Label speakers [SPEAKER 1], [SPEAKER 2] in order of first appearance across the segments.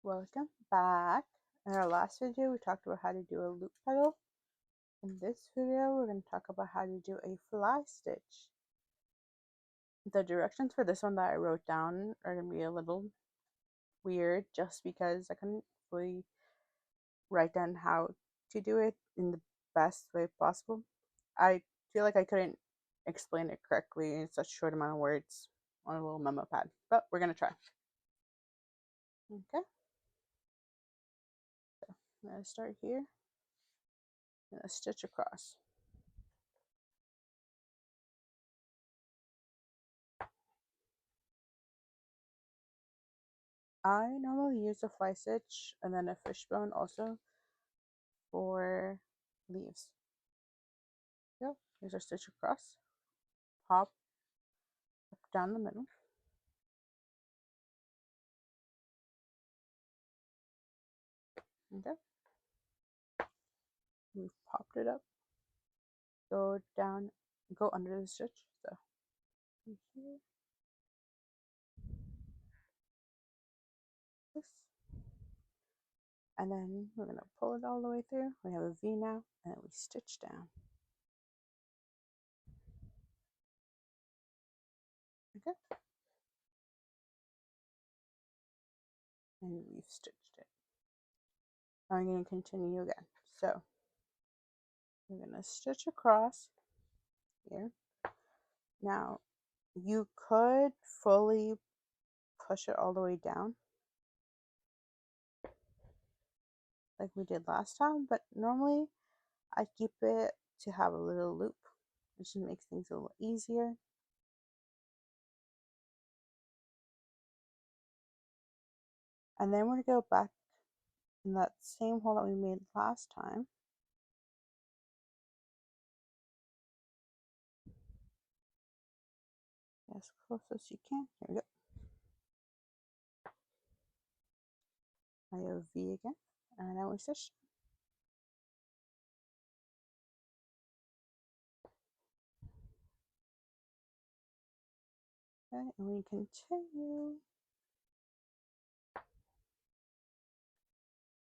[SPEAKER 1] Welcome back. In our last video, we talked about how to do a loop petal. In this video, we're going to talk about how to do a fly stitch. The directions for this one that I wrote down are going to be a little weird just because I couldn't fully write down how to do it in the best way possible. I feel like I couldn't explain it correctly in such a short amount of words on a little memo pad, but we're going to try. Okay. So I'm going to start here. I'm going to stitch across. I normally use a fly stitch and then a fishbone also for leaves. Yep, here's our stitch across, pop up down the middle. Okay, we've popped it up, go down, go under the stitch. So here, this, and then we're gonna pull it all the way through. We have a V now, and then we stitch down. Okay, and we've stitched it. Now I'm going to continue again. So we're going to stitch across here. Now you could fully push it all the way down like we did last time, but normally I keep it to have a little loop, which just makes things a little easier. And then we're going to go back in that same hole that we made last time. As close as you can. Here we go. I have V again, and then we stitch. Okay, and we continue.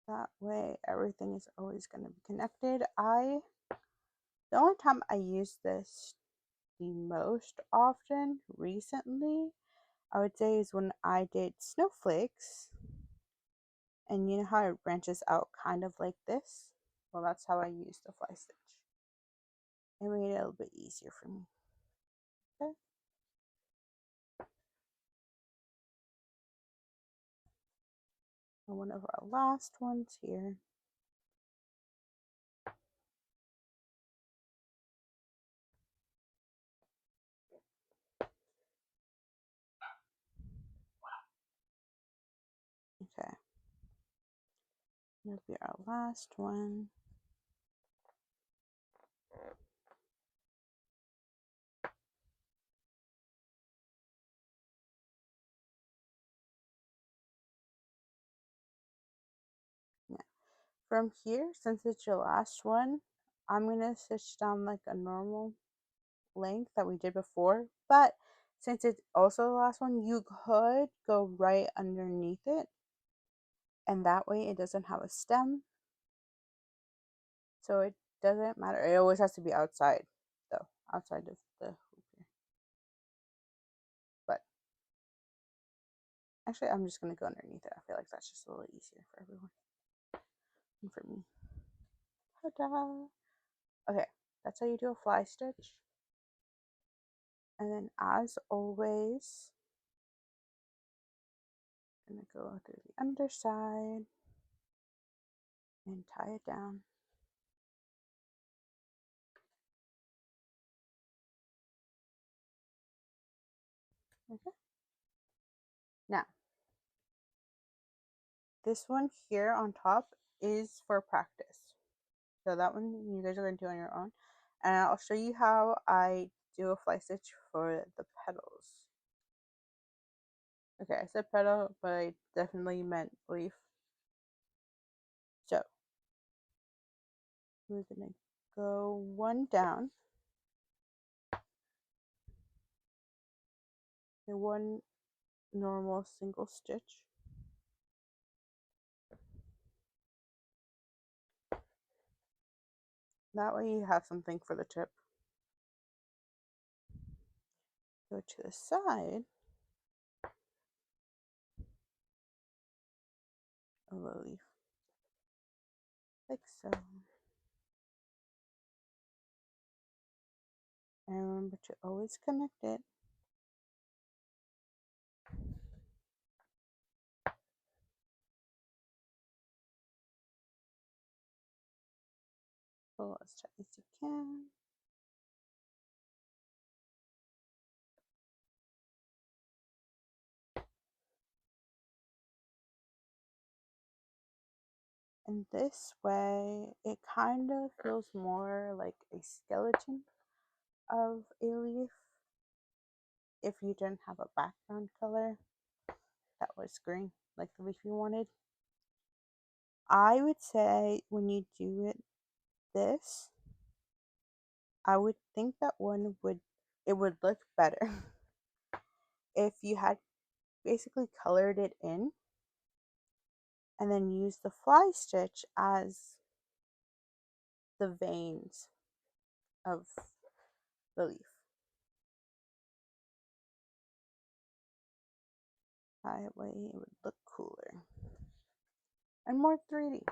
[SPEAKER 1] That way everything is always going to be connected. The only time I use this the most often recently, I would say, is when I did snowflakes. And you know how it branches out kind of like this? Well, that's how I use the fly stitch. It made it a little bit easier for me. Okay. And one of our last ones here. Okay. That'll be our last one. Yeah. From here, since it's your last one, I'm going to stitch down like a normal length that we did before, but since it's also the last one, you could go right underneath it, and that way it doesn't have a stem, so it doesn't matter. It always has to be outside though, outside of the hoop here. But actually I'm just going to go underneath it. I feel like that's just a little easier for everyone and for me. Ta-da! Okay, that's how you do a fly stitch. And then as always, I'm going to go through the underside and tie it down. Okay. Now, this one here on top is for practice. So that one you guys are going to do on your own. And I'll show you how I do a fly stitch for the petals. Okay, I said petal, but I definitely meant leaf. So we're going to go one down. And one normal single stitch. That way you have something for the tip. Go to the side of the leaf, like so. And remember to always connect it. Pull as tight as you can. And this way, it kind of feels more like a skeleton of a leaf if you didn't have a background color that was green, like the leaf you wanted. I would say when you do this, I would think that it would look better if you had basically colored it in and then used the fly stitch as the veins of the leaf. That way it would look cooler and more 3D.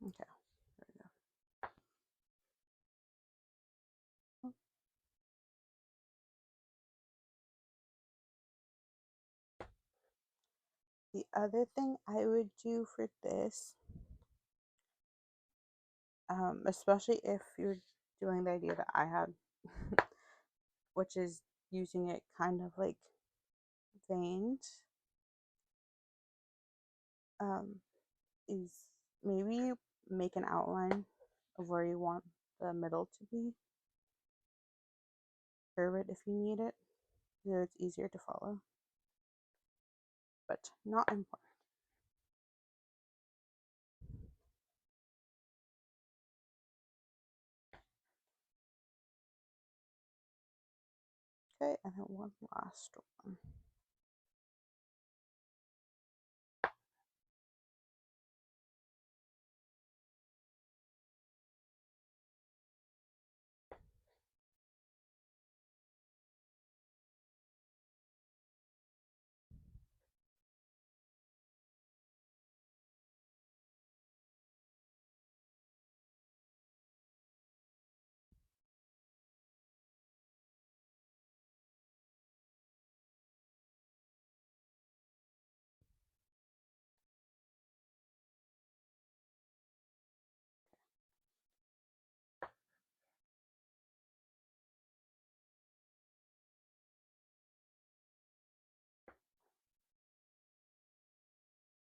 [SPEAKER 1] Okay, there we go. The other thing I would do for this, especially if you're doing the idea that I had, which is using it kind of like veins, is maybe make an outline of where you want the middle to be. Curve it if you need it, so it's easier to follow, but not important. Okay, and then one last one.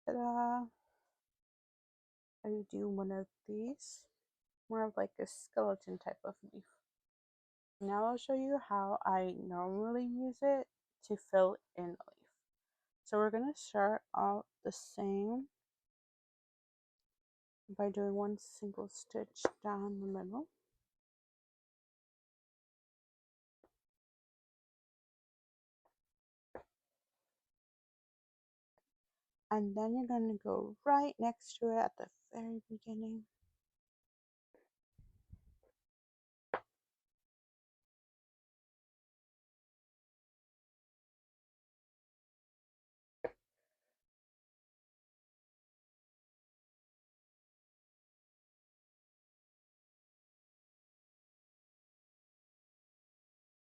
[SPEAKER 1] Ta-da! I do one of these, more of like a skeleton type of leaf. Now I'll show you how I normally use it to fill in a leaf. So we're going to start out the same by doing one single stitch down the middle. And then you're going to go right next to it at the very beginning.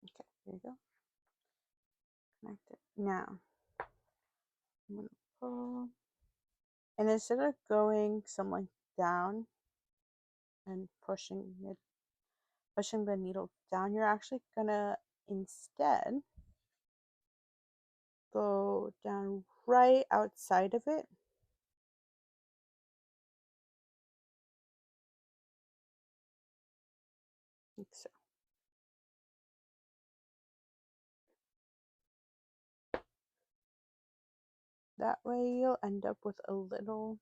[SPEAKER 1] Okay, here you go. Connect it. Now, I'm going to pull. And instead of going some length down and pushing the needle down, you're actually gonna instead go down right outside of it, like so. That way you'll end up with a little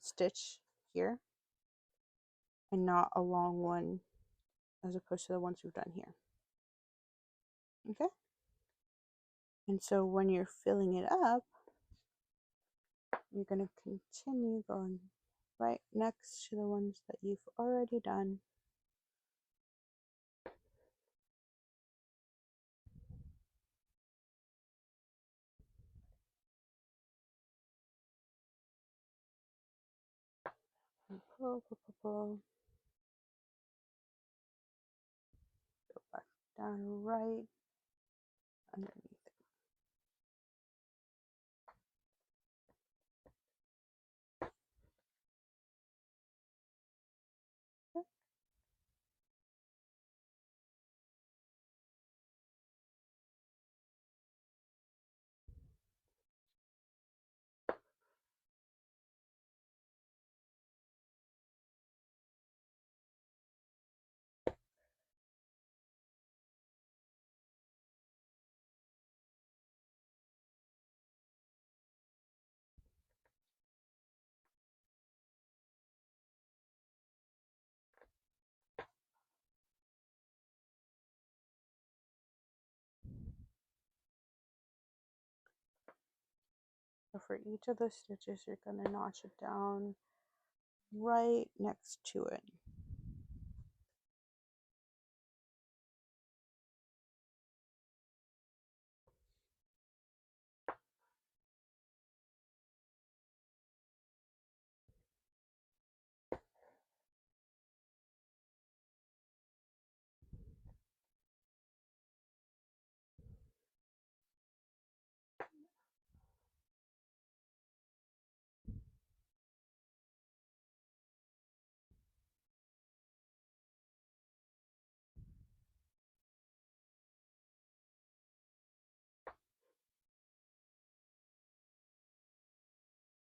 [SPEAKER 1] stitch here and not a long one as opposed to the ones we've done here. Okay? And so when you're filling it up, you're going to continue going right next to the ones that you've already done. And pull, pull, pull, pull. Go back down right underneath it. Okay. So for each of the stitches, you're going to notch it down right next to it.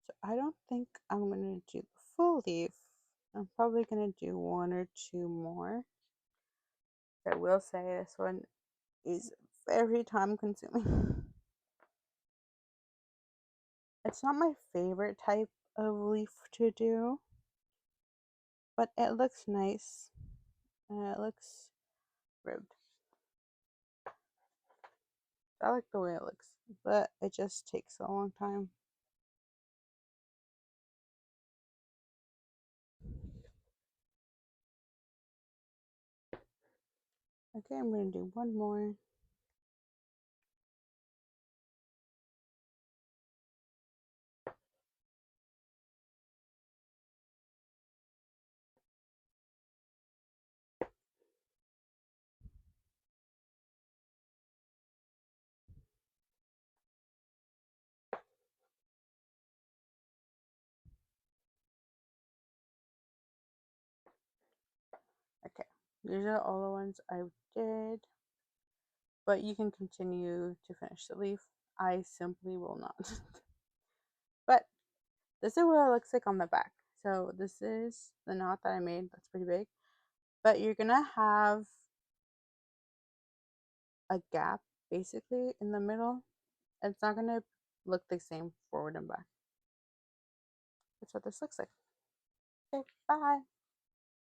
[SPEAKER 1] So I don't think I'm going to do the full leaf. I'm probably going to do one or two more. I will say this one is very time consuming. It's not my favorite type of leaf to do, but it looks nice and it looks ribbed. I like the way it looks, but it just takes a long time. Okay, I'm going to do one more. Okay, these are all the ones I did, but you can continue to finish the leaf. I simply will not. But this is what it looks like on the back. So this is the knot that I made. That's pretty big. But you're going to have a gap basically in the middle. It's not going to look the same forward and back. That's what this looks like. Okay, bye.